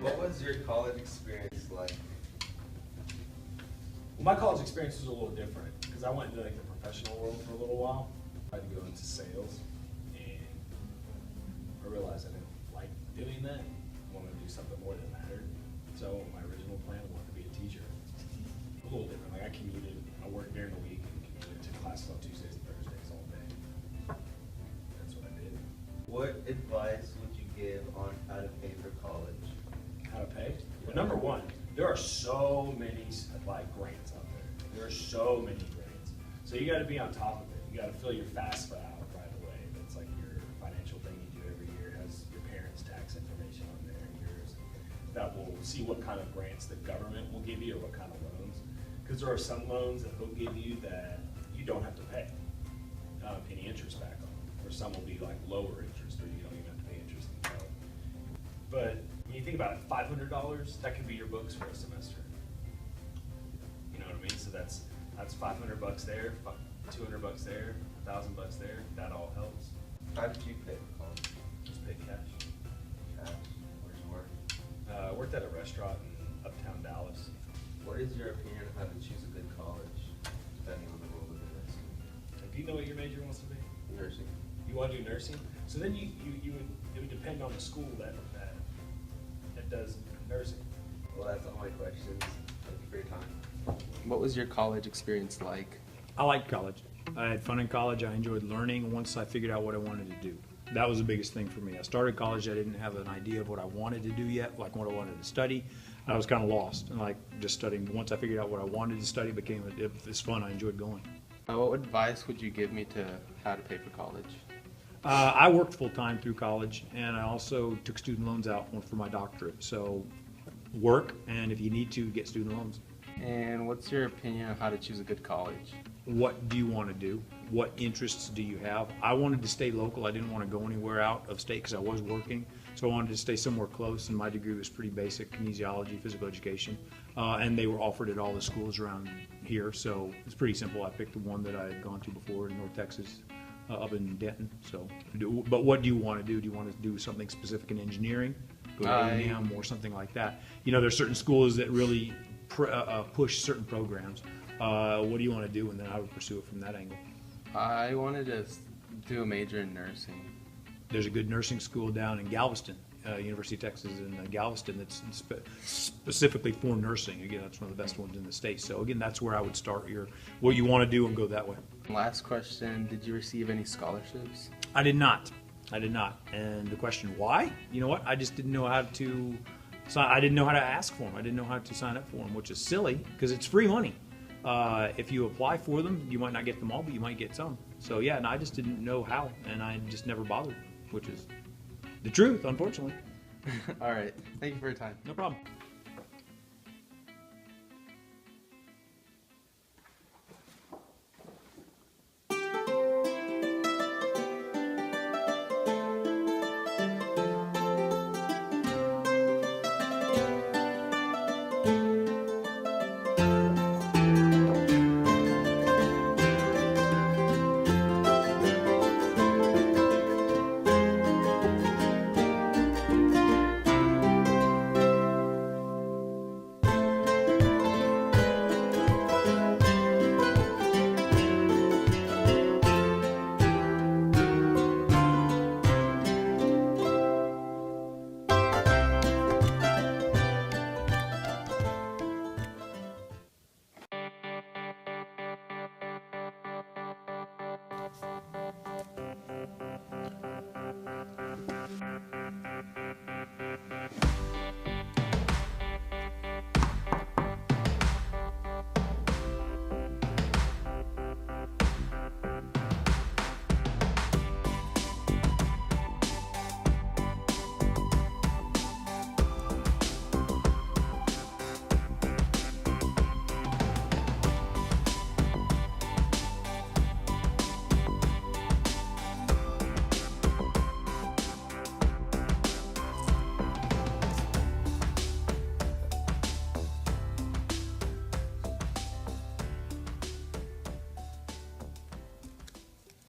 What was your college experience like? Well, my college experience was a little different because I went into like the professional world for a little while. I had to go into sales, and I realized I didn't like doing that. I wanted to do something more that mattered. So my original plan was to be a teacher. A little different. Like I commuted. I worked during the week and commuted to classes on Tuesdays and Thursdays all day. That's what I did. What advice would you give on how to pay for college? How to pay? Well, number one, there are so many like grants out there. There are so many grants. So you got to be on top of it. You got to fill your FAFSA out right away. That's like your financial thing you do every year. It has your parents' tax information on there and yours. That will see what kind of grants the government will give you or what kind of loans. Because there are some loans that they'll give you that you don't have to pay any interest back on. Or some will be like lower interest or you don't even have to pay interest themselves. But when you think about it, $500, that can be your books for a semester. You know what I mean? So that's $500 there, $200 there, $1,000 there. That all helps. How did you pay for college? Just pay cash. Cash. Where'd you work? I worked at a restaurant in uptown Dallas. What is your opinion on how to choose a good college, depending on the role of the nursing? Do you know what your major wants to be? Nursing. You want to do nursing? So then it would depend on the school that does nursing. Well, that's all my questions. Thank you for your time. What was your college experience like? I liked college. I had fun in college. I enjoyed learning once I figured out what I wanted to do. That was the biggest thing for me. I started college, I didn't have an idea of what I wanted to do yet, like what I wanted to study. I was kind of lost and like just studying. Once I figured out what I wanted to study, it's fun. I enjoyed going. What advice would you give me to how to pay for college? I worked full time through college, and I also took student loans out for my doctorate. So work, and if you need to, get student loans. And what's your opinion on how to choose a good college? What do you want to do? What interests do you have? I wanted to stay local. I didn't want to go anywhere out of state because I was working. So I wanted to stay somewhere close, and my degree was pretty basic, kinesiology, physical education. And they were offered at all the schools around here. So it's pretty simple. I picked the one that I had gone to before in North Texas, up in Denton. So, but what do you want to do? Do you want to do something specific in engineering? Go to A&M or something like that. You know, there's certain schools that really push certain programs. What do you want to do? And then I would pursue it from that angle. I wanted to do a major in nursing. There's a good nursing school down in Galveston, University of Texas in Galveston, that's specifically for nursing. Again, that's one of the best ones in the state. So again, that's where I would start what you want to do and go that way. Last question, did you receive any scholarships? I did not. And the question, why? You know what? I just didn't know how to. I didn't know how to ask for them. I didn't know how to sign up for them, which is silly because it's free money. If you apply for them, you might not get them all, but you might get some. So yeah, and I just didn't know how, and I just never bothered, which is the truth, unfortunately. All right. Thank you for your time. No problem.